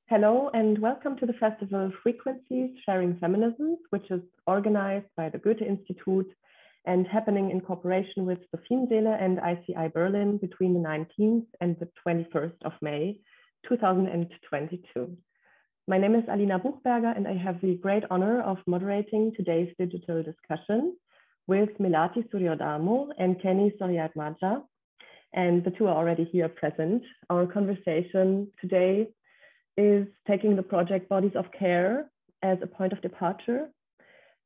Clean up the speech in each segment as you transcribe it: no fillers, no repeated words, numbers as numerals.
Hello and welcome to the festival Frequencies Sharing Feminisms, which is organized by the Goethe-Institut and happening in cooperation with the Femseele and ICI Berlin between the 19th and the 21st of May, 2022. My name is Alina Buchberger and I have the great honor of moderating today's digital discussion with Melati Suryodarmo and Keni Soeriaatmadja. And the two are already here present. Our conversation today is taking the project Bodies of Care as a point of departure.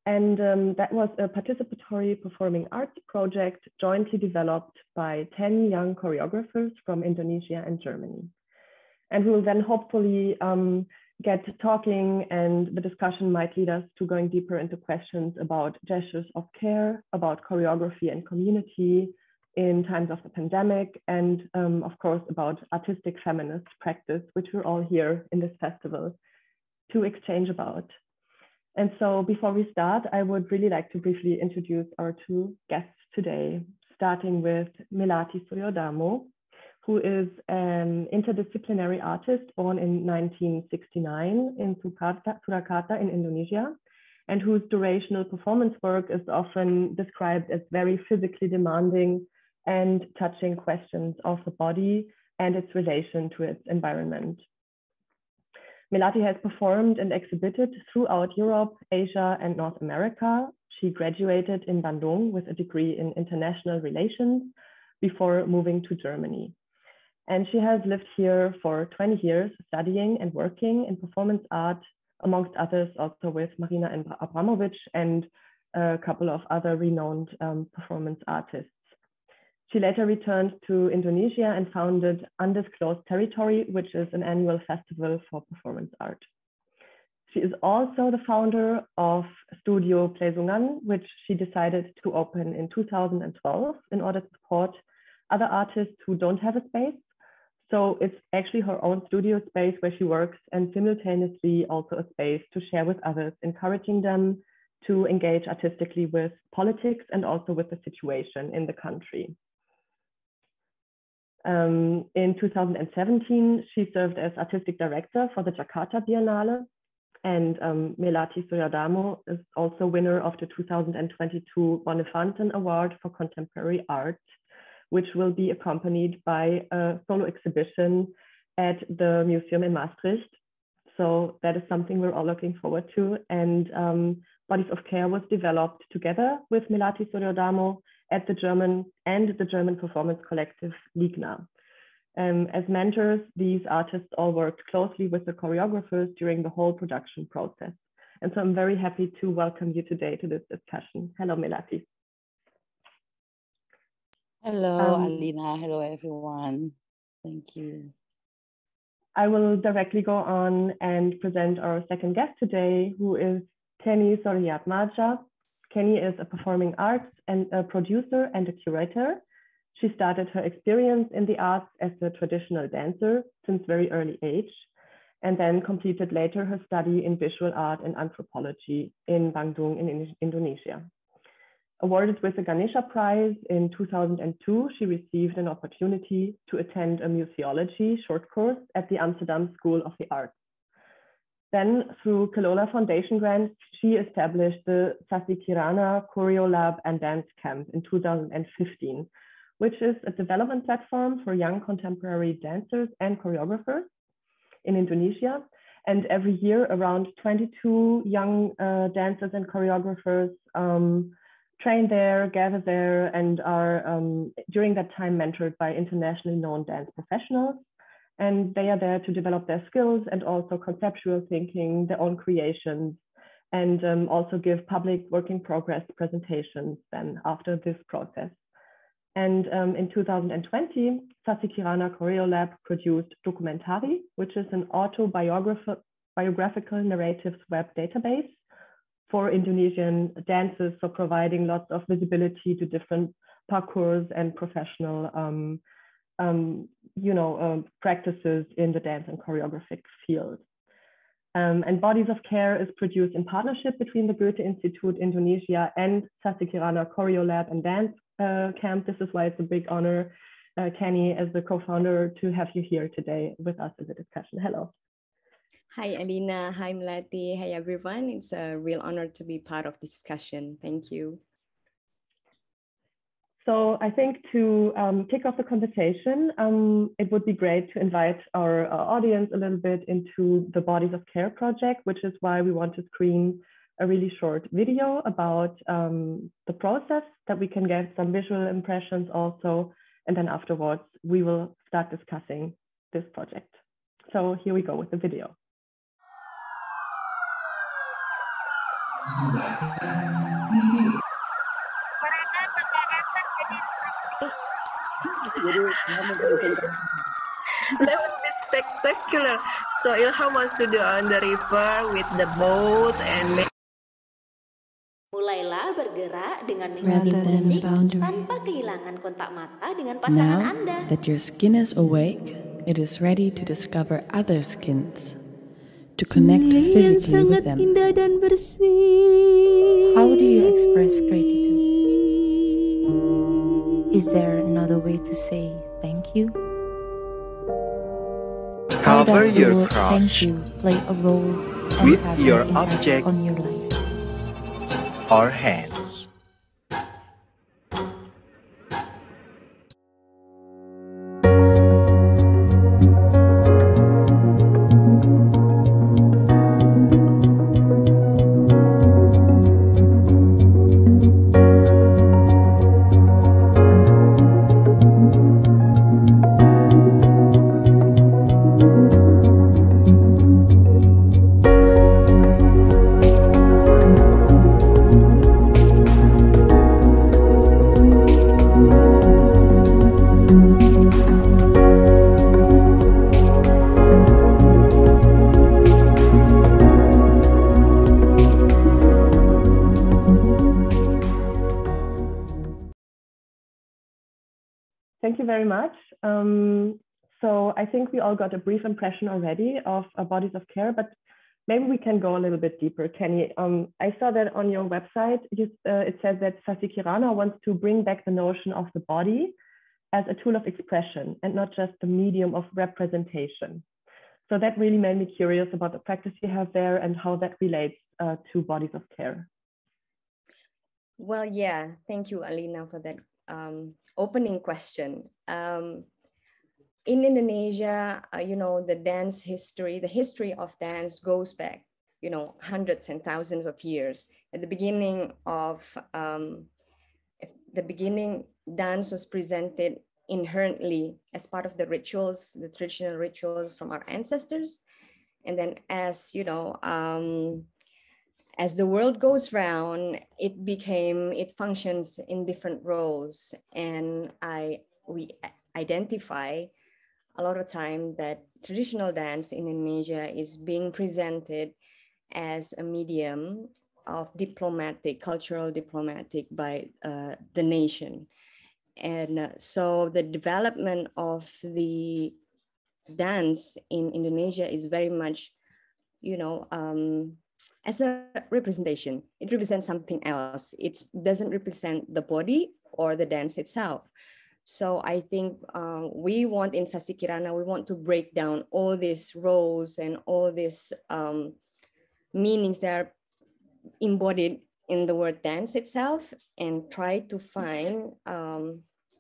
And that was a participatory performing arts project jointly developed by 10 young choreographers from Indonesia and Germany. And we will then hopefully get talking, and the discussion might lead us to going deeper into questions about gestures of care, about choreography and community in times of the pandemic, and of course about artistic feminist practice, which we're all here in this festival to exchange about. And so before we start, I would really like to briefly introduce our two guests today, starting with Melati Suryodarmo, who is an interdisciplinary artist born in 1969 in Surakarta in Indonesia, and whose durational performance work is often described as very physically demanding and touching questions of the body and its relation to its environment. Melati has performed and exhibited throughout Europe, Asia, and North America. She graduated in Bandung with a degree in international relations before moving to Germany. And she has lived here for 20 years, studying and working in performance art, amongst others also with Marina Abramovic and a couple of other renowned performance artists. She later returned to Indonesia and founded Undisclosed Territory, which is an annual festival for performance art. She is also the founder of Studio Plesungan, which she decided to open in 2012 in order to support other artists who don't have a space. So it's actually her own studio space where she works, and simultaneously also a space to share with others, encouraging them to engage artistically with politics and also with the situation in the country. In 2017, she served as artistic director for the Jakarta Biennale, and Melati Suryodarmo is also winner of the 2022 Bonifanten Award for Contemporary Art, which will be accompanied by a solo exhibition at the museum in Maastricht. So that is something we're all looking forward to. And Bodies of Care was developed together with Melati Suryodarmo at the German performance collective Ligna. As mentors, these artists all worked closely with the choreographers during the whole production process. And so I'm very happy to welcome you today to this discussion. Hello, Melati. Hello, Alina. Hello, everyone. Thank you. I will directly go on and present our second guest today, who is Keni Soeriaatmadja. Keni is a performing arts and a producer and a curator. She started her experience in the arts as a traditional dancer since very early age, and then completed later her study in visual art and anthropology in Bandung in Indonesia. Awarded with the Ganesha Prize in 2002, she received an opportunity to attend a museology short course at the Amsterdam School of the Arts. Then, through Kelola Foundation grants, she established the Sasi Kirana Choreo Lab and Dance Camp in 2015, which is a development platform for young contemporary dancers and choreographers in Indonesia. And every year, around 22 young dancers and choreographers train there, gather there, and are during that time mentored by internationally known dance professionals. And they are there to develop their skills and also conceptual thinking, their own creations, and also give public work in progress presentations then after this process. And in 2020, Sasi Kirana Choreo Lab produced Dokumentari, which is an autobiographical narratives web database for Indonesian dancers, for providing lots of visibility to different parcours and professional practices in the dance and choreographic field. And Bodies of Care is produced in partnership between the Goethe-Institut Indonesia and Sasi Kirana Choreo Lab and Dance Camp. This is why it's a big honor, Keni, as the co-founder, to have you here today with us in the discussion. Hello. Hi, Alina. Hi, Melati. Hi, everyone. It's a real honor to be part of this discussion. Thank you. So I think to kick off the conversation, it would be great to invite our audience a little bit into the Bodies of Care project, which is why we want to screen a really short video about the process, that we can get some visual impressions also. And then afterwards, we will start discussing this project. So here we go with the video. That would be spectacular. So Ilham wants to do on the river with the boat and mulailah bergerak dengan mengikuti musik tanpa kehilangan kontak mata dengan pasangan Anda. Now that your skin is awake, it is ready to discover other skins, to connect physically with them. Indah dan bersih. How do you express gratitude? Is there another way to say thank you? Cover your thank crotch you play a role with your object on your life or hands. Thank you very much. So I think we all got a brief impression already of Bodies of Care, but maybe we can go a little bit deeper. Keni, I saw that on your website, it says that Sasi Kirana wants to bring back the notion of the body as a tool of expression and not just a medium of representation. So that really made me curious about the practice you have there and how that relates to Bodies of Care. Well, yeah, thank you, Alina, for that opening question. In Indonesia, the dance history, the history of dance goes back, hundreds and thousands of years. At the beginning, dance was presented inherently as part of the rituals, the traditional rituals from our ancestors. And then as the world goes round, it functions in different roles. And we identify a lot of time that traditional dance in Indonesia is being presented as a medium of cultural diplomatic by the nation. And so the development of the dance in Indonesia is very much, as a representation. It represents something else. It doesn't represent the body or the dance itself. So I think we want in Sasi Kirana, we want to break down all these roles and all these meanings that are embodied in the word dance itself, and try to find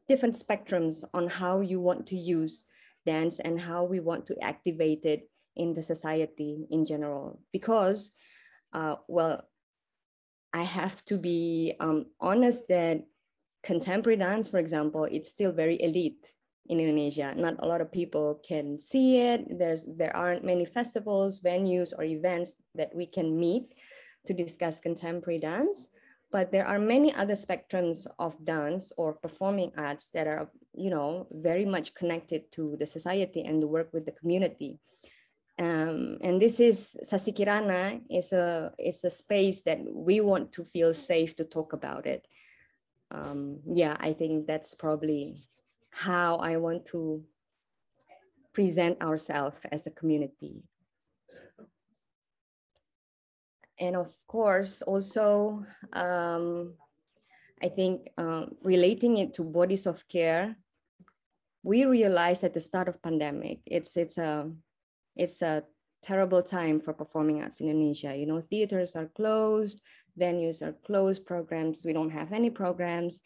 different spectrums on how you want to use dance and how we want to activate it in the society in general. Because, I have to be honest that contemporary dance, for example, it's still very elite in Indonesia. Not a lot of people can see it. There aren't many festivals, venues, or events that we can meet to discuss contemporary dance. But there are many other spectrums of dance or performing arts that are, very much connected to the society and the work with the community. And this is Sasi Kirana is a space that we want to feel safe to talk about it. I think that's probably how I want to present ourselves as a community. And of course, also, I think relating it to Bodies of Care, we realized at the start of pandemic, it's a terrible time for performing arts in Indonesia. You know, theaters are closed, venues are closed, programs, we don't have any programs.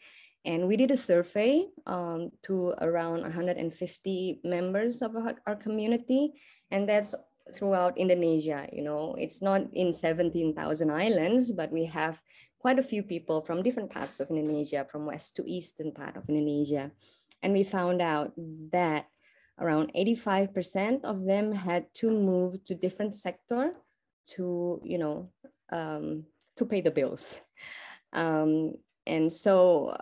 And we did a survey to around 150 members of our community, and that's throughout Indonesia. You know, it's not in 17,000 islands, but we have quite a few people from different parts of Indonesia, from west to eastern part of Indonesia. And we found out that around 85% of them had to move to different sector to, you know, to pay the bills. And so,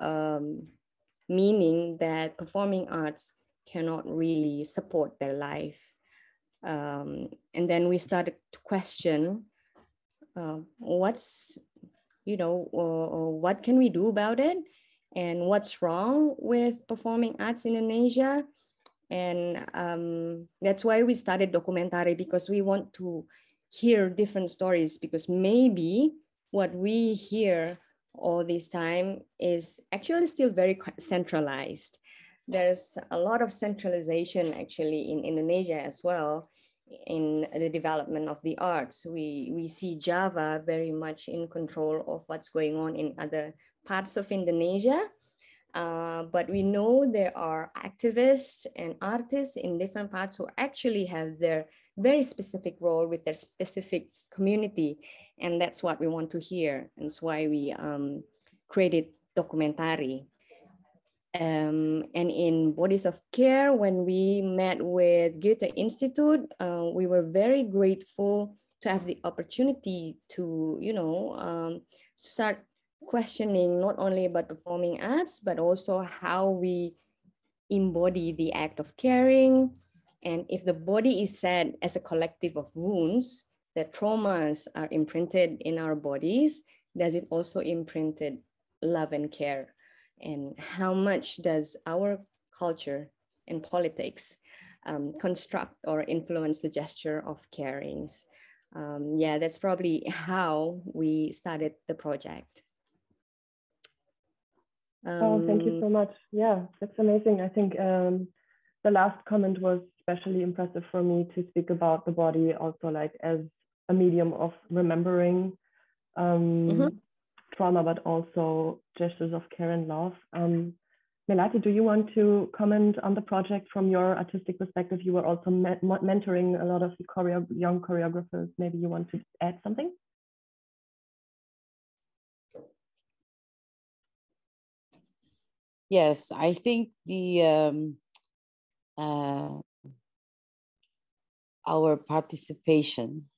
meaning that performing arts cannot really support their life. And then we started to question what's, you know, what can we do about it? And what's wrong with performing arts in Indonesia? And that's why we started documentary, because we want to hear different stories, because maybe what we hear all this time is actually still very centralized. There's a lot of centralization actually in Indonesia as well in the development of the arts. We see Java very much in control of what's going on in other parts of Indonesia. But we know there are activists and artists in different parts who actually have their very specific role with their specific community. And that's what we want to hear. And that's why we created documentary. And in Bodies of Care, when we met with Goethe-Institut, we were very grateful to have the opportunity to, you know, start questioning not only about performing arts, but also how we embody the act of caring. And if the body is said as a collective of wounds, that traumas are imprinted in our bodies, does it also imprinted love and care? And how much does our culture and politics construct or influence the gesture of carings? Yeah, that's probably how we started the project. Oh, thank you so much. Yeah, that's amazing. I think the last comment was especially impressive for me, to speak about the body also like as a medium of remembering trauma, but also gestures of care and love. Melati, do you want to comment on the project from your artistic perspective? You were also mentoring a lot of the young choreographers. Maybe you want to add something? Yes, I think our participation,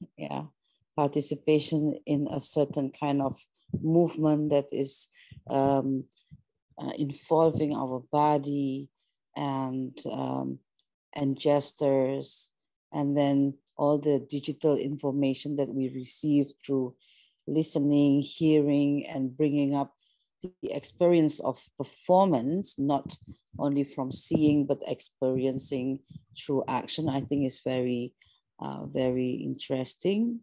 participation in a certain kind of movement that is involving our body and gestures, and then all the digital information that we receive through listening, hearing, and bringing up the experience of performance, not only from seeing, but experiencing through action, I think is very, very interesting.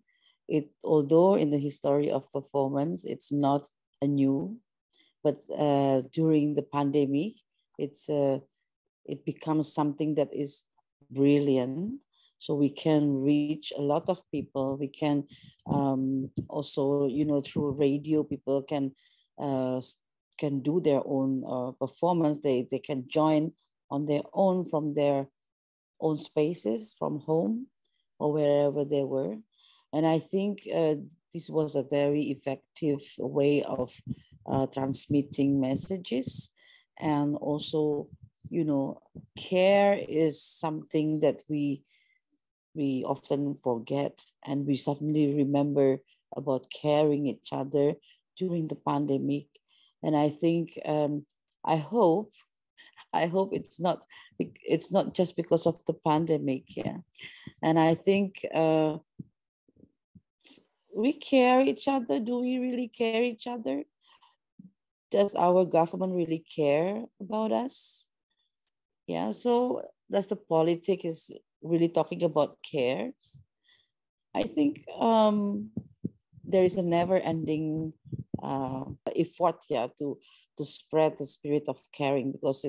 Although in the history of performance, it's not a new, but during the pandemic, it becomes something that is brilliant. So we can reach a lot of people. We can also, you know, through radio, people can do their own performance. They can join on their own from their own spaces, from home or wherever they were. And I think this was a very effective way of transmitting messages. And also, you know, care is something that we often forget, and we suddenly remember about caring each other during the pandemic. And I think I hope it's not just because of the pandemic, and I think we care each other. Do we really care each other? Does our government really care about us? So does the politics is really talking about cares? I think there is a never-ending effort to spread the spirit of caring, because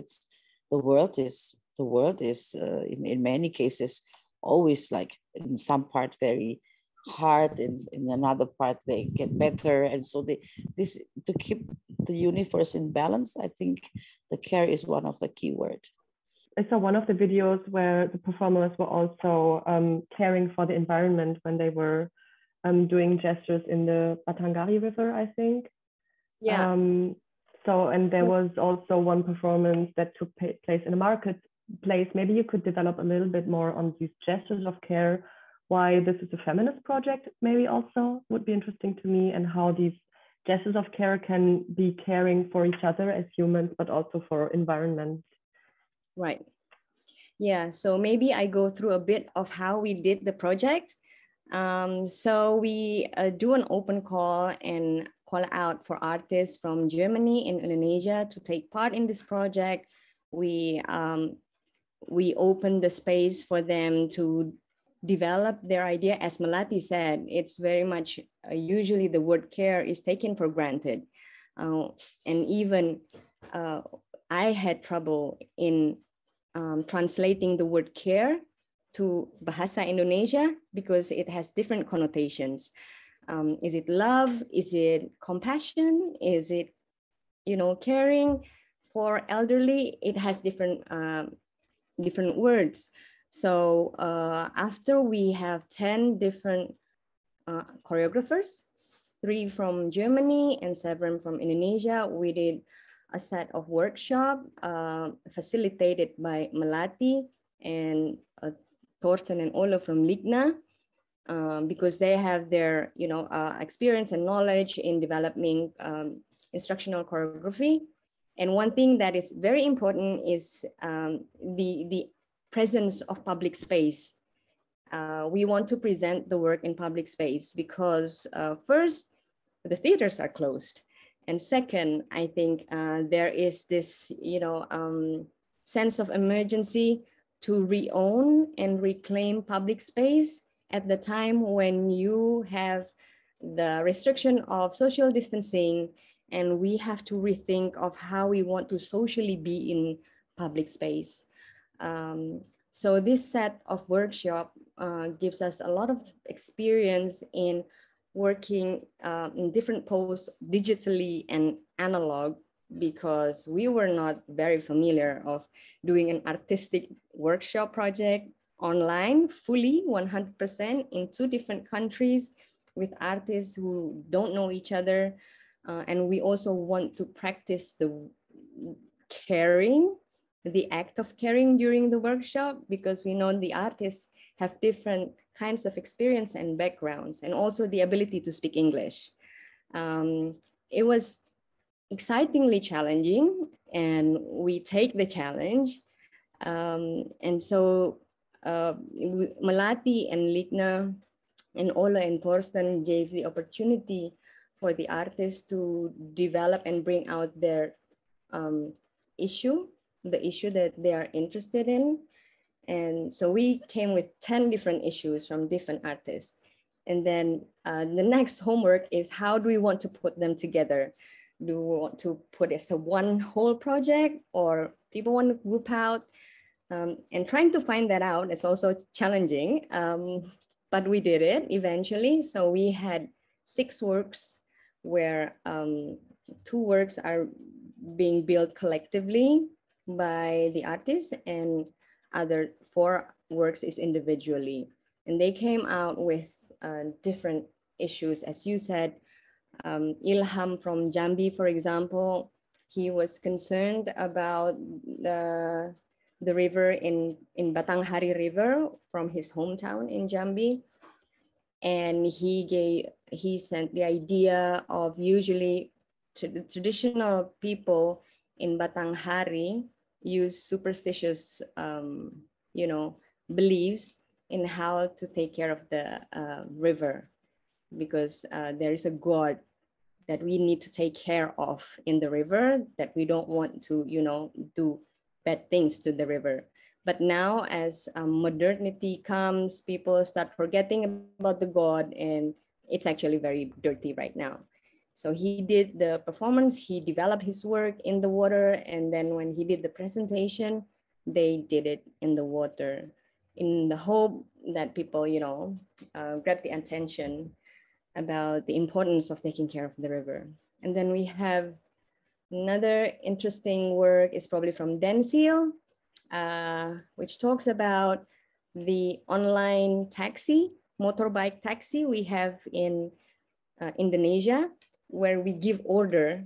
the world is in many cases always like in some part very hard, in another part they get better. And so this to keep the universe in balance, I think the care is one of the key words. I saw one of the videos where the performers were also caring for the environment when they were doing gestures in the Batanghari River, I think. Yeah. And there was also one performance that took place in a marketplace. Maybe you could develop a little bit more on these gestures of care, why this is a feminist project, maybe also would be interesting to me, and how these gestures of care can be caring for each other as humans, but also for environment. Right. Yeah, so maybe I go through a bit of how we did the project. So we do an open call and call out for artists from Germany and Indonesia to take part in this project. We open the space for them to develop their idea. As Melati said, it's very much, usually the word care is taken for granted. And even I had trouble in translating the word care to Bahasa Indonesia because it has different connotations. Is it love? Is it compassion? Is it, caring for elderly? It has different words. So after we have 10 different choreographers, 3 from Germany and 7 from Indonesia, we did a set of workshop facilitated by Melati and Thorsten and Ola from Ligna, because they have their experience and knowledge in developing instructional choreography. And one thing that is very important is the presence of public space. We want to present the work in public space because first, the theaters are closed. And second, I think there is this, sense of emergency to re-own and reclaim public space at the time when you have the restriction of social distancing, and we have to rethink of how we want to socially be in public space. So this set of workshop gives us a lot of experience in working in different posts digitally and analog, because we were not very familiar of doing an artistic workshop project online fully 100% in 2 different countries with artists who don't know each other. And we also want to practice the caring, the act of caring during the workshop, because we know the artists have different kinds of experience and backgrounds, and also the ability to speak English. It was excitingly challenging, and we take the challenge. And so Melati and Ligna and Ola and Thorsten gave the opportunity for the artists to develop and bring out their issue, the issue that they are interested in. And so we came with 10 different issues from different artists. And then the next homework is, how do we want to put them together? Do we want to put it as a one whole project, or people want to group out? And trying to find that out is also challenging, but we did it eventually. So we had 6 works where 2 works are being built collectively by the artists, and other 4 works is individually. And they came out with different issues, as you said. Ilham from Jambi, for example, he was concerned about the river in Batanghari River from his hometown in Jambi. And he sent the idea of, usually the traditional people in Batanghari use superstitious, beliefs in how to take care of the river, because there is a god that we need to take care of in the river, that we don't want to, do bad things to the river. But now, as modernity comes, people start forgetting about the god, and it's actually very dirty right now. So he did the performance, he developed his work in the water, and then when he did the presentation, they did it in the water. in the hope that people, grab the attention about the importance of taking care of the river. And then we have another interesting work is probably from Densil, which talks about the online taxi, motorbike taxi we have in Indonesia, where we give order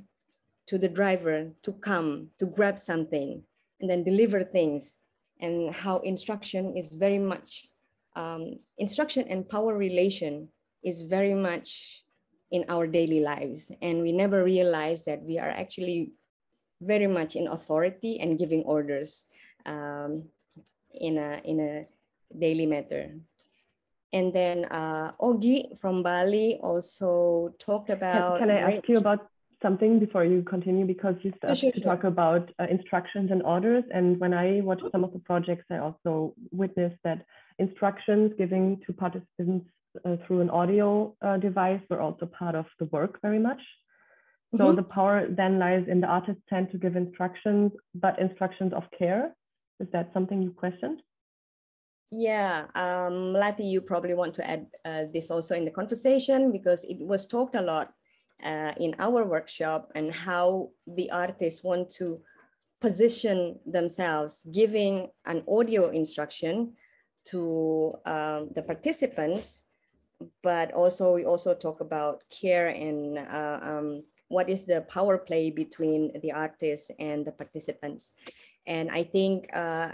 to the driver to come, to grab something, and then deliver things, and how instruction is very much, instruction and power relation is very much in our daily lives. And we never realize that we are actually very much in authority and giving orders in a daily matter. And then Ogi from Bali also talked about— Can I ask you about something before you continue? Because you started to talk about instructions and orders. And when I watched some of the projects, I also witnessed that instructions given to participants through an audio device were also part of the work very much. So the power then lies in the artist's hand to give instructions, but instructions of care. Is that something you questioned? Yeah, Melati, you probably want to add this also in the conversation, because it was talked a lot in our workshop, and how the artists want to position themselves, giving an audio instruction to the participants, but also we also talk about care and what is the power play between the artists and the participants. And I think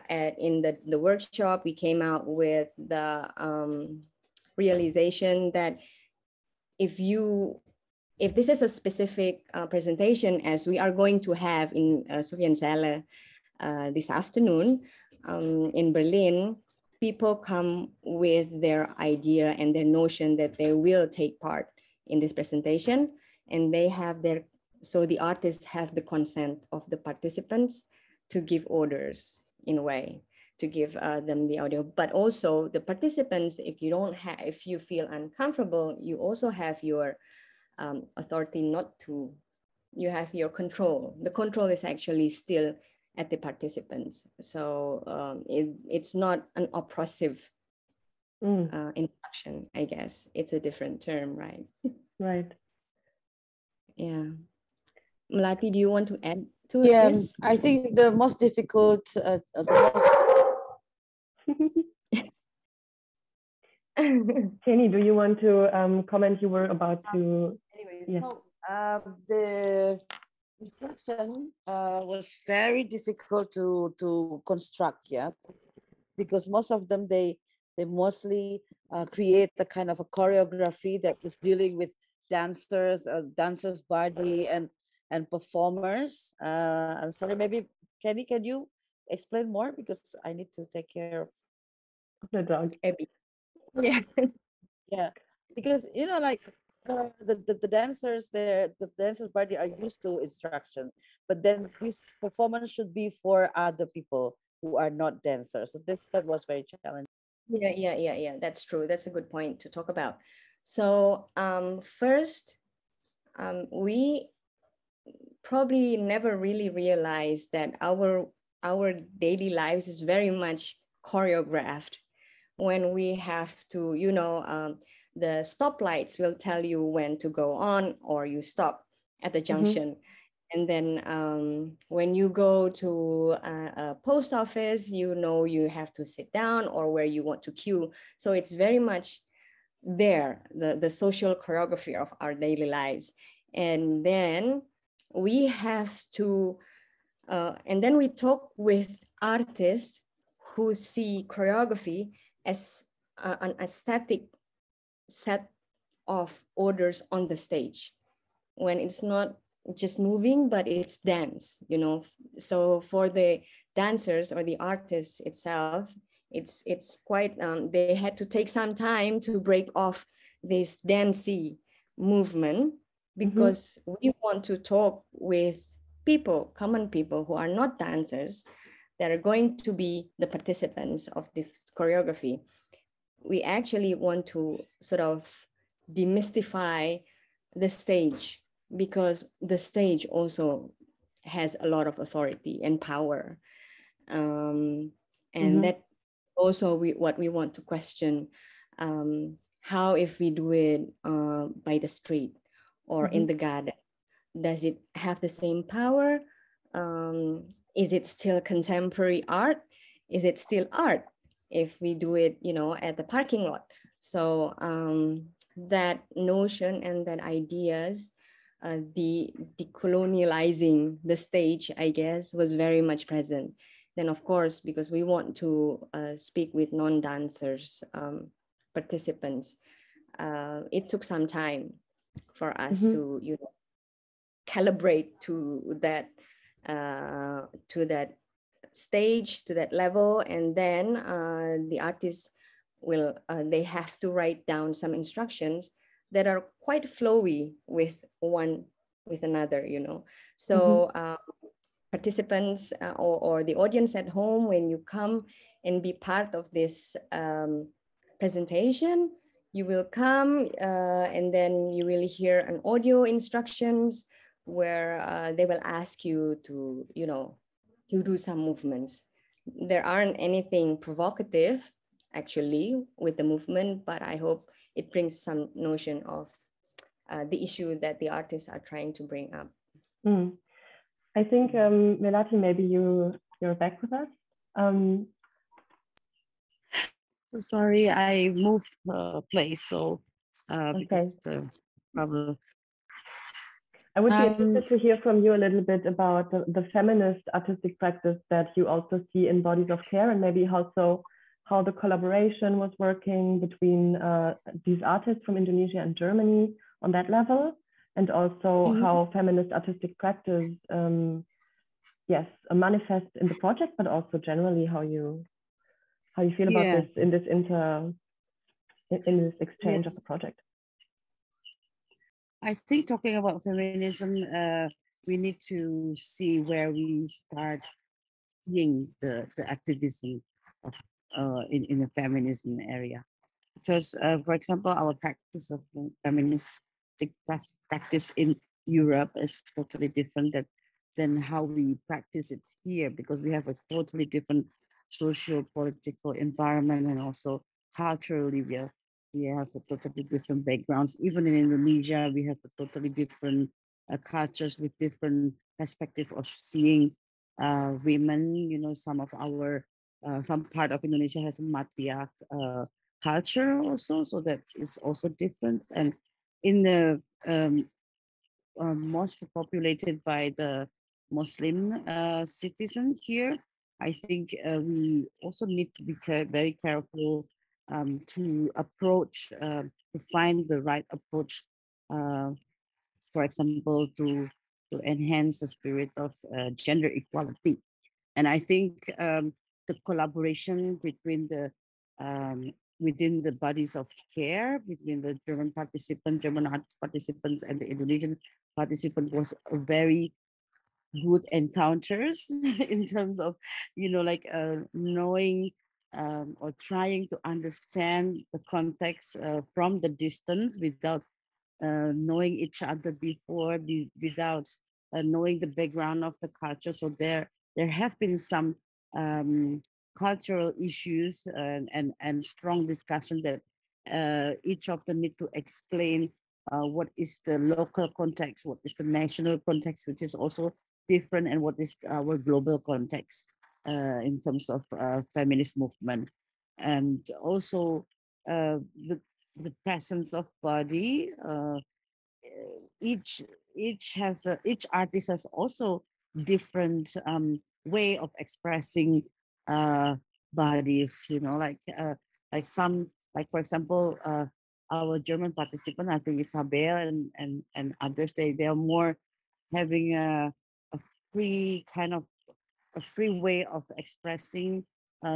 in the workshop, we came out with the realization that if this is a specific presentation, as we are going to have in Suviansala this afternoon in Berlin, people come with their idea and their notion that they will take part in this presentation, and they have so the artists have the consent of the participants to give orders in a way, to give them the audio. But also the participants, if you feel uncomfortable, you also have your authority not to, you have your control. The control is actually still at the participants. So it's not an oppressive instruction, I guess. It's a different term, right? Right. Yeah. Melati, do you want to add to this? I think the most difficult, Keni, do you want to comment? You were about to. Anyway, so the instruction was very difficult to construct, because most of them they mostly create the kind of a choreography that is dealing with dancers, dancers' body and performers. I'm sorry, maybe Keni, can you explain more, because I need to take care of the dog. Abby. Yeah. Yeah, because like the dancers, the dancers' body are used to instruction, but then this performance should be for other people who are not dancers. So that was very challenging. Yeah. That's true. That's a good point to talk about. So first, we probably never really realized that our daily lives is very much choreographed. When we have to, the stoplights will tell you when to go on or you stop at the junction. And then when you go to a post office, you have to sit down, or where you want to queue. So it's very much there, the social choreography of our daily lives. And then we have to, and then we talk with artists who see choreography as an aesthetic set of orders on the stage, when it's not just moving, but it's dance, So for the dancers or the artists itself, it's quite, they had to take some time to break off this dancey movement, because we want to talk with people, common people who are not dancers, that are going to be the participants of this choreography. We actually want to sort of demystify the stage, because the stage also has a lot of authority and power. And that Also, what we want to question, how if we do it by the street or in the garden, does it have the same power? Is it still contemporary art? Is it still art if we do it, at the parking lot? So that notion and that ideas, decolonializing the stage, I guess, was very much present. Then, of course, because we want to speak with non-dancers, participants, it took some time for us to, calibrate to that stage, to that level, and then the artists will they have to write down some instructions that are quite flowy with another. So participants or the audience at home, when you come and be part of this presentation, you will come and then you will hear an audio instructions where they will ask you to, to do some movements. There aren't anything provocative actually with the movement, but I hope it brings some notion of the issue that the artists are trying to bring up. I think, Melati, maybe you're back with us. So sorry, I moved place, so okay. Problem. I would be interested to hear from you a little bit about the feminist artistic practice that you also see in Bodies of Care, and maybe also how the collaboration was working between these artists from Indonesia and Germany on that level, and also how feminist artistic practice, manifests in the project, but also generally how you feel about this in this exchange of the project. I think talking about feminism, we need to see where we start seeing the activism of, in the feminism area. Because, for example, our practice of feministic practice in Europe is totally different than how we practice it here, because we have a totally different socio-political environment, and also culturally we have a totally different backgrounds. Even in Indonesia, we have a totally different cultures with different perspective of seeing women. Some of our some part of Indonesia has a matriarch culture also, so that is also different. And in the most populated by the Muslim citizen here, I think we also need to be very careful to approach, to find the right approach, for example, to enhance the spirit of gender equality. And I think the collaboration between the within the bodies of care, between the German artist participants, and the Indonesian participants was a very good encounters in terms of, knowing or trying to understand the context from the distance without knowing each other before, without knowing the background of the culture. So there have been some cultural issues and strong discussion that each of them need to explain what is the local context, what is the national context, which is also different, and what is our global context in terms of feminist movement. And also the presence of body. Each artist has also different way of expressing bodies. Like for example, our German participant, I think Isabel and others, they are more having a free kind of a free way of expressing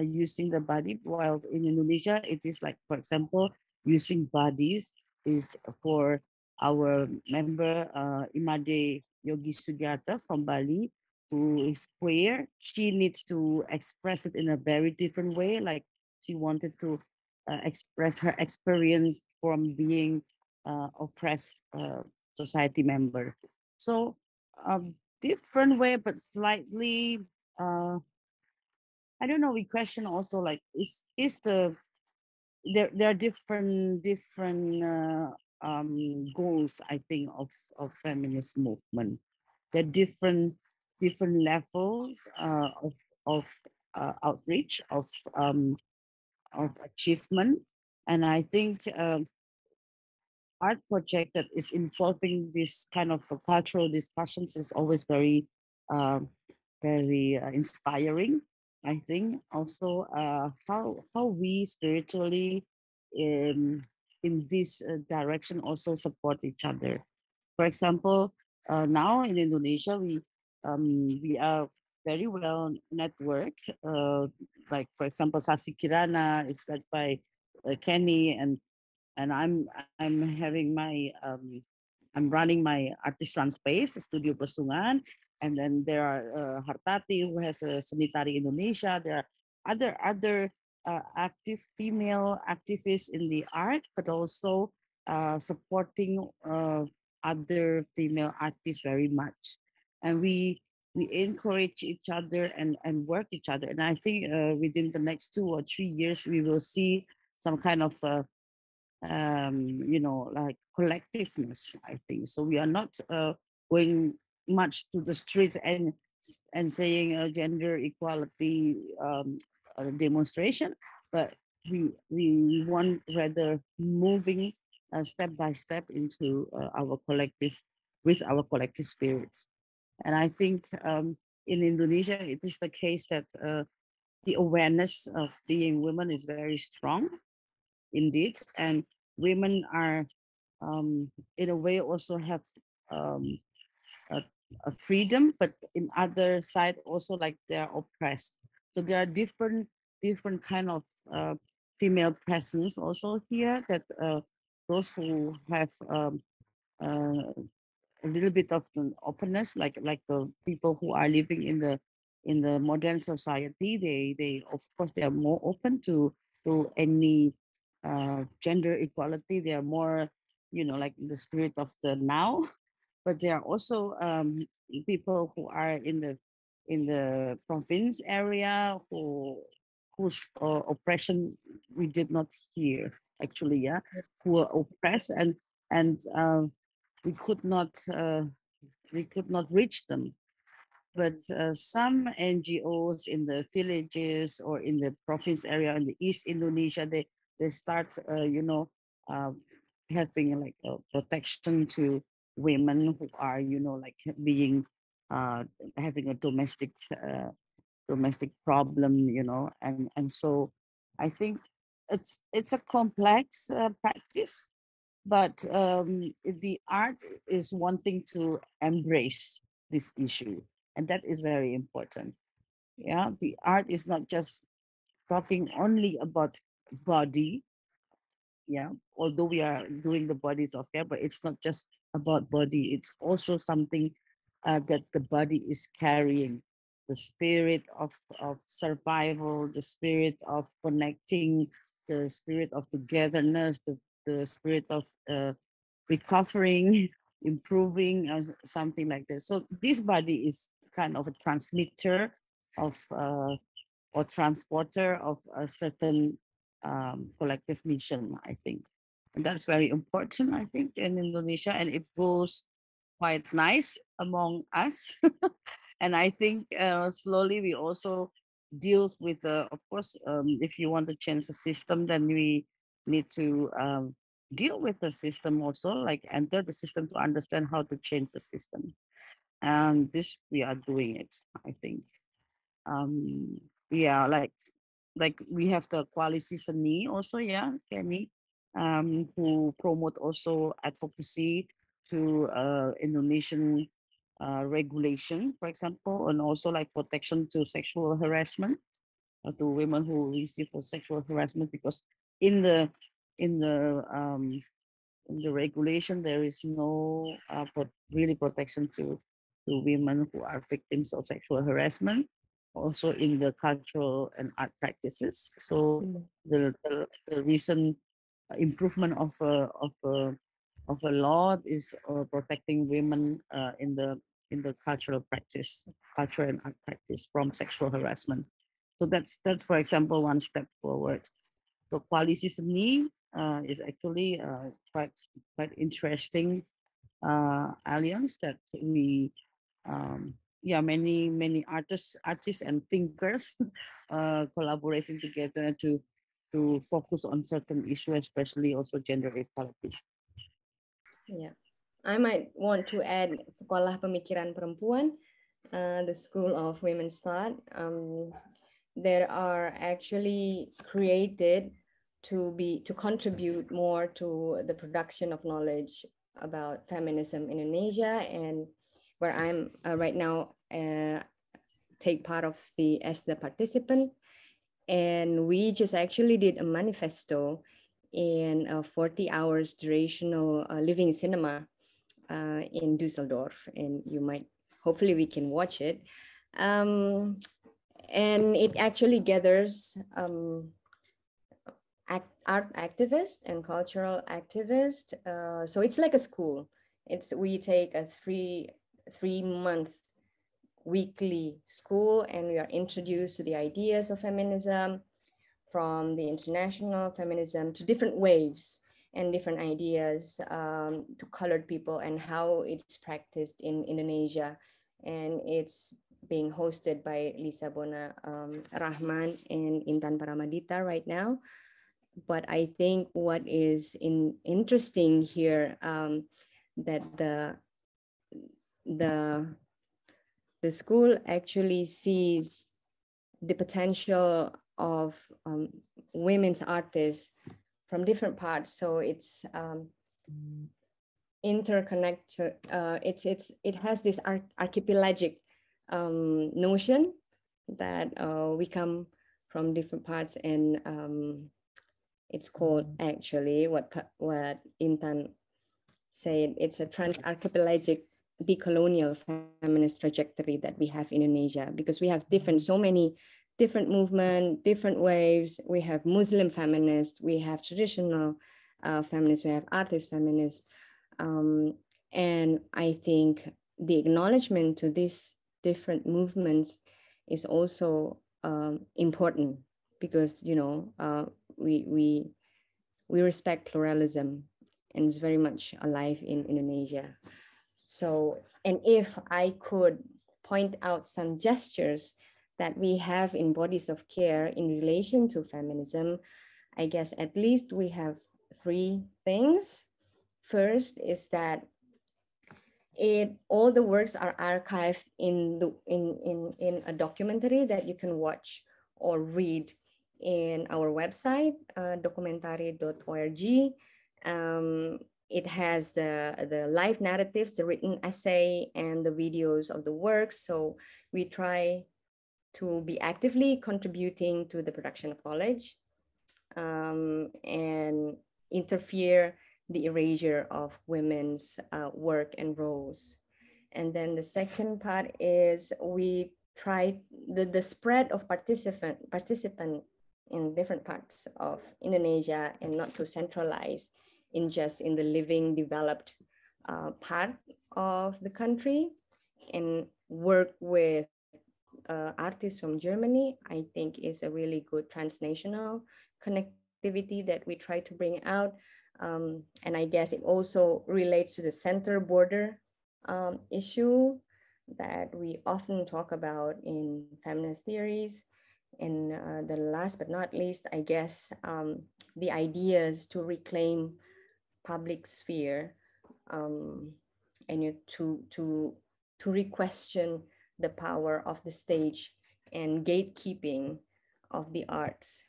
using the body, while in Indonesia it is like, for example, using bodies is for our member Imade Yogi Sugiarto from Bali, who is queer. She needs to express it in a very different way, like she wanted to express her experience from being oppressed society member. So different way, but slightly I don't know, we question also like is the there are different goals, I think, of feminist movement. There are different levels of outreach of achievement, and I think art project that is involving this kind of cultural discussions is always um, very inspiring. I think also how we spiritually in this direction also support each other. For example, now in Indonesia we are very well networked. Like for example, Sasi Kirana, it's led by Kenny, and I'm having my I'm running my artist run space, Studio Pesungan, and then there are Hartati who has a Senitari Indonesia. There are other active female activists in the art, but also supporting other female artists very much, and we encourage each other and work each other. And I think within the next 2 or 3 years, we will see some kind of like collectiveness, I think. So we are not going much to the streets and saying gender equality demonstration, but we want rather moving step by step into our collective with our collective spirits. And I think in Indonesia, it is the case that the awareness of being women is very strong indeed, and women are in a way also have um, a, a freedom, but in other side also like they are oppressed. So there are different kind of female presence also here, that those who have uh, a little bit of an openness, like the people who are living in the modern society, they of course they are more open to any gender equality. They are more, like in the spirit of the now. But there are also people who are in the province area whose oppression we did not hear actually, yeah, who are oppressed, and we could not reach them. But some NGOs in the villages or in the province area in the East Indonesia, they start uh, having like a protection to women who are like being uh, having a domestic problem, and so I think it's a complex practice, but the art is wanting to embrace this issue, and that is very important. Yeah, the art is not just talking only about body. Yeah, although we are doing the bodies of care, but it's not just about body, it's also something that the body is carrying, the spirit of survival, the spirit of connecting, the spirit of togetherness, the spirit of recovering, improving, something like this. So this body is kind of a transmitter of or transporter of a certain collective mission, I think. And that's very important, I think, in Indonesia, and it goes quite nice among us. And I think slowly we also deals with, of course, if you want to change the system, then we need to deal with the system also, like enter the system to understand how to change the system. And this we are doing it, I think. Um, yeah, like we have the Koalisi Seni also, yeah, Kenny, who promote also advocacy to Indonesian regulation, for example, and also like protection to sexual harassment, to women who receive for sexual harassment, because in the in the um, in the regulation there is no really protection to women who are victims of sexual harassment, also in the cultural and art practices. So the recent improvement of a law is protecting women in the cultural practice, culture and art practice from sexual harassment. So that's for example one step forward. So Koalisi Seni is actually quite interesting alliance that we many artists and thinkers collaborating together to focus on certain issues, especially also gender equality. Yeah, I might want to add Sekolah Pemikiran Perempuan, the School of Women's Thought. There are actually created to contribute more to the production of knowledge about feminism in Indonesia, and where I'm right now take part of as the participant. And we just actually did a manifesto in a 40 hours durational living cinema in Dusseldorf, and hopefully we can watch it. And it actually gathers art activists and cultural activists. So it's like a school. We take a three-month weekly school, and we are introduced to the ideas of feminism, from the international feminism to different waves and different ideas to colored people and how it's practiced in Indonesia. And it's being hosted by Lisa Bona Rahman and Intan Paramadita right now. But I think what is interesting here, that the school actually sees the potential of women's artists from different parts. So it's interconnected. It has this archipelagic notion that we come from different parts, and it's called actually what Intan said. It's a trans-archipelagic decolonial feminist trajectory that we have in Indonesia, because we have so many different movements, different waves. We have Muslim feminists, we have traditional feminists, we have artist feminists. And I think the acknowledgement to these different movements is also important, because, you know, we respect pluralism, and it's very much alive in Indonesia. So, and if I could point out some gestures that we have in bodies of care in relation to feminism, I guess at least we have 3 things. First is that all the works are archived in a documentary that you can watch or read in our website, documentary.org. It has the live narratives, the written essay, and the videos of the works. So we try to be actively contributing to the production of knowledge and interfere the erasure of women's work and roles. And then the second part is we try the spread of participant in different parts of Indonesia, and not to centralize in the living developed part of the country, and work with artists from Germany. I think is a really good transnational connectivity that we try to bring out. And I guess it also relates to the center-border issue that we often talk about in feminist theories. And the last but not least, I guess, the ideas to reclaim public sphere and to re-question the power of the stage and gatekeeping of the arts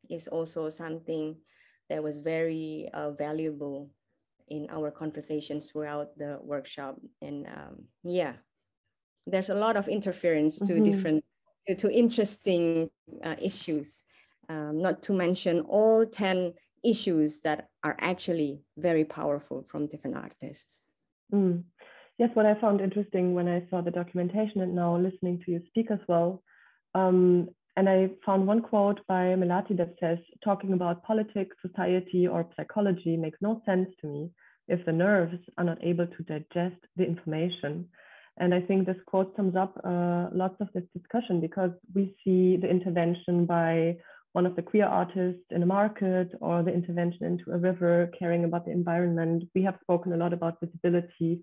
is also something that was very valuable in our conversations throughout the workshop. And yeah, there's a lot of interference to to interesting issues, not to mention all 10 issues that are actually very powerful from different artists. Yes, what I found interesting when I saw the documentation and now listening to you speak as well, and I found one quote by Melati that says, talking about politics, society, or psychology makes no sense to me if the nerves are not able to digest the information. And I think this quote sums up lots of this discussion, because we see the intervention by one of the queer artists in a market, or the intervention into a river, caring about the environment. We have spoken a lot about visibility,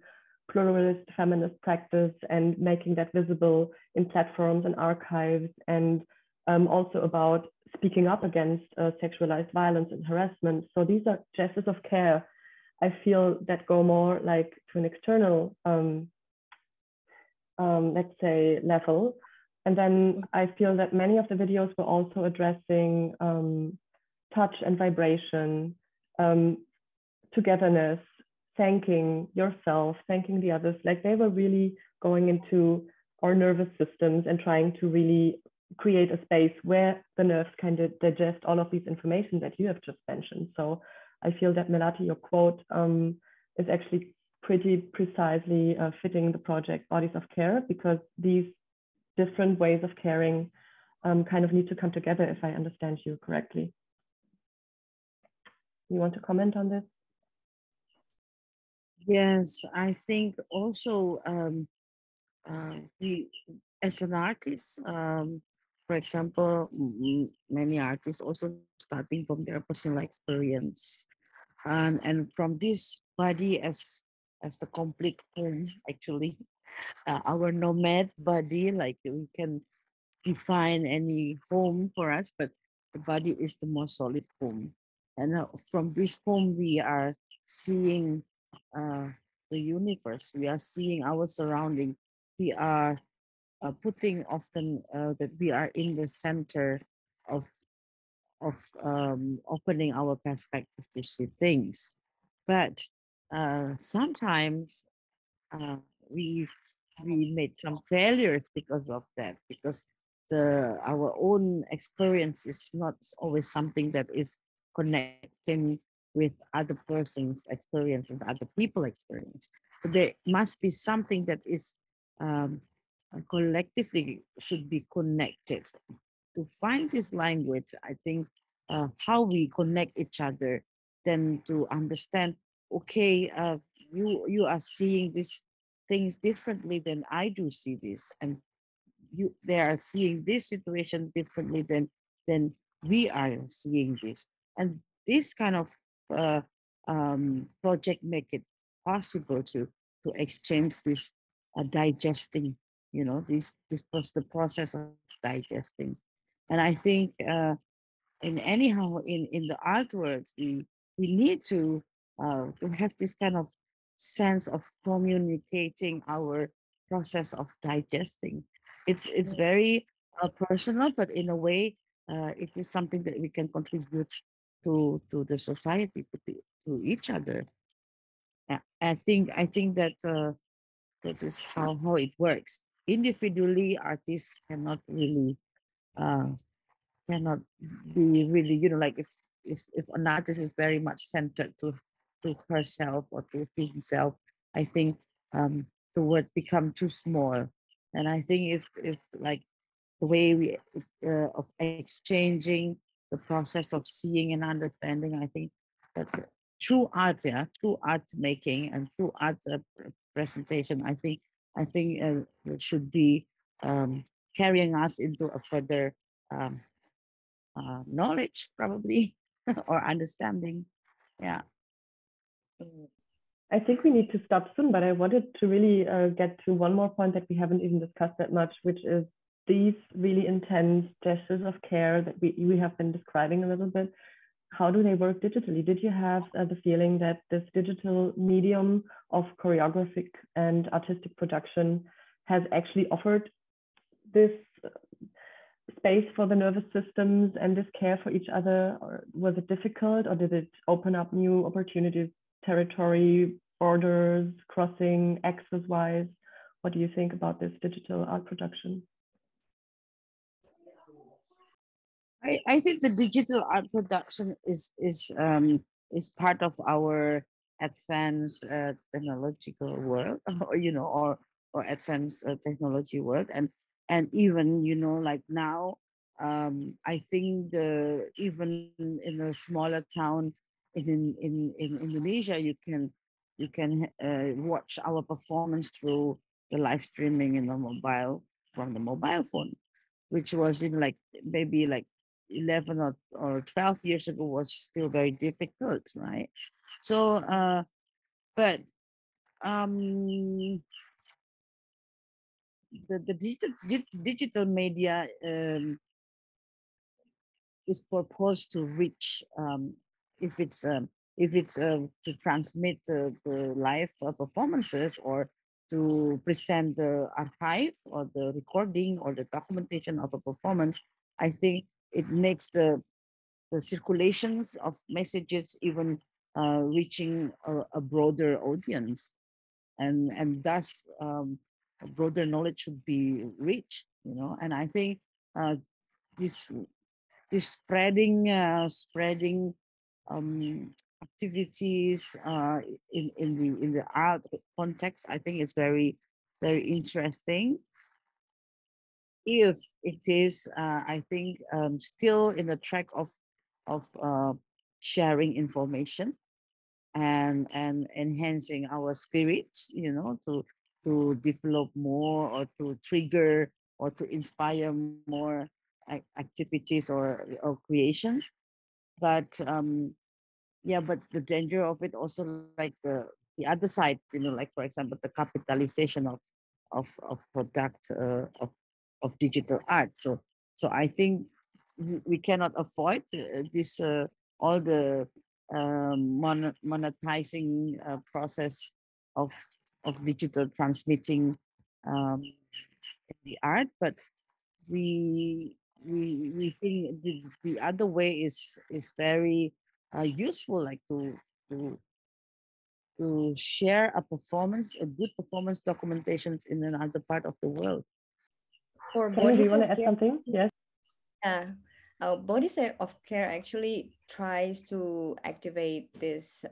pluralist feminist practice, and making that visible in platforms and archives, and also about speaking up against sexualized violence and harassment. So these are gestures of care, I feel, that go more like to an external, let's say, level. And then I feel that many of the videos were also addressing touch and vibration, togetherness, thanking yourself, thanking the others. Like, they were really going into our nervous systems and trying to really create a space where the nerves kind of digest all of these information that you have just mentioned. So I feel that, Melati, your quote is actually pretty precisely fitting the project Bodies of Care, because these different ways of caring kind of need to come together, if I understand you correctly. You want to comment on this? Yes, I think also we, as an artist, for example, many artists also starting from their personal experience, and from this body as the complete home, actually, our nomad body, like we can define any home for us, but the body is the most solid home. And from this home, we are seeing uh, the universe, we are seeing our surrounding, we are putting often that we are in the center of opening our perspective to see things. But sometimes uh, we we made some failures because of that, because our own experience is not always something that is connecting with other person's experience and other people experience. So there must be something that is um, collectively should be connected. To find this language, I think how we connect each other, then to understand, okay, you are seeing these things differently than I do see this, and they are seeing this situation differently than we are seeing this, and this kind of uh, project make it possible to exchange this digesting, the process of digesting. And I think in anyhow in the artworks, we need to have this kind of sense of communicating our process of digesting. It's very personal, but in a way it is something that we can contribute to the society, to each other. Yeah, I think that that is how it works. Individually, artists uh, cannot be really, like if an artist is very much centered to herself or to himself, I think the word become too small. And I think if like the way we of exchanging, the process of seeing and understanding, I think that true art, yeah, true art making and true art presentation, I think it should be carrying us into a further um, knowledge, probably, or understanding. Yeah. I think we need to stop soon, but I wanted to really get to one more point that we haven't even discussed that much, which is these really intense gestures of care that we have been describing a little bit. How do they work digitally? Did you have the feeling that this digital medium of choreographic and artistic production has actually offered this space for the nervous systems and this care for each other? Or was it difficult, or did it open up new opportunities, territory, borders, crossing, access wise? What do you think about this digital art production? I think the digital art production is part of our advanced technological world, or advanced technology world, and even like now, I think the even in a smaller town in Indonesia, you can watch our performance through the live streaming in the mobile from the mobile phone, which was in like maybe like 11 or 12 years ago was still very difficult, right? So, but um, the digital media is proposed to reach if it's to transmit the live performances or to present the archive or the recording or the documentation of a performance. I think it makes the circulations of messages even reaching a broader audience, and thus a broader knowledge should be reached, you know. And I think uh, this this spreading activities in the art context, I think it's very interesting. If it is, I think still in the track of sharing information and enhancing our spirits, you know, to develop more or to trigger or to inspire more activities or creations. But yeah, but the danger of it also, like the other side, you know, like for example the capitalization of product of digital art. So I think we cannot avoid this all the monetizing process of digital transmitting the art, but we think the other way is very useful, like to share a performance, a good performance documentations in another part of the world. For Keni, do you bodies want of to add care, something? Yes. yeah, bodies of care actually tries to activate this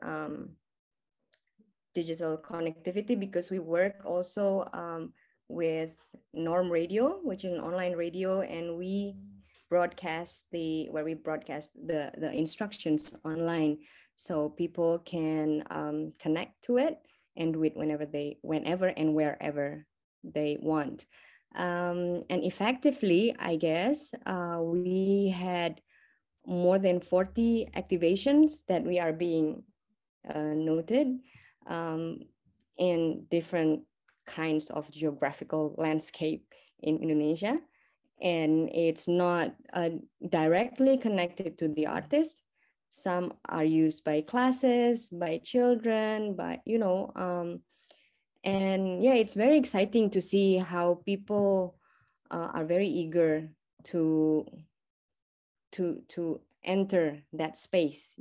digital connectivity, because we work also with Norm Radio, which is an online radio, and we broadcast where we broadcast the instructions online, so people can connect to it and do it whenever and wherever they want. And effectively, I guess we had more than 40 activations that we are being noted um, in different kinds of geographical landscape in Indonesia. And it's not directly connected to the artist. Some are used by classes, by children, and yeah, it's very exciting to see how people are very eager to enter that space,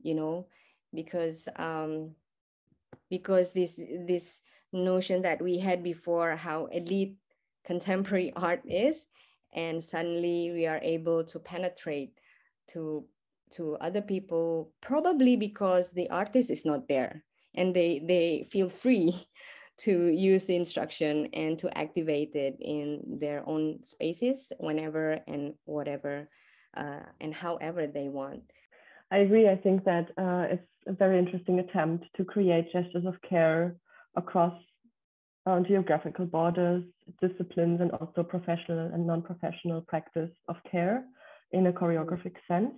because this notion that we had before, how elite contemporary art is, and suddenly we are able to penetrate to other people, probably because the artist is not there and they feel free to use the instruction and to activate it in their own spaces whenever and whatever and however they want. I agree. I think that it's a very interesting attempt to create gestures of care across geographical borders, disciplines, and also professional and non-professional practice of care in a choreographic sense.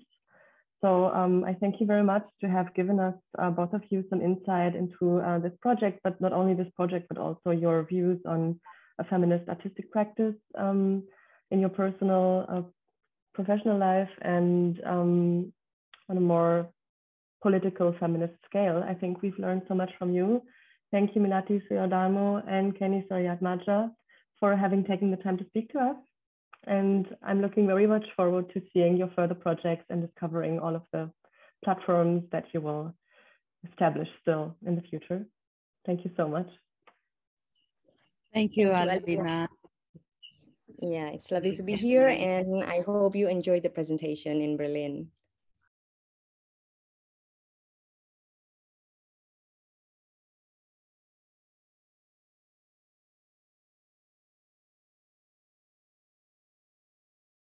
So I thank you very much to have given us, both of you, some insight into this project, but not only this project, but also your views on a feminist artistic practice in your personal professional life and on a more political feminist scale. I think we've learned so much from you. Thank you, Milati Suryodarmo and Keni Soeriaatmadja, for having taken the time to speak to us. And I'm looking very much forward to seeing your further projects and discovering all of the platforms that you will establish still in the future. Thank you so much. Thank you, Alina. Yeah, it's lovely to be here, and I hope you enjoyed the presentation in Berlin.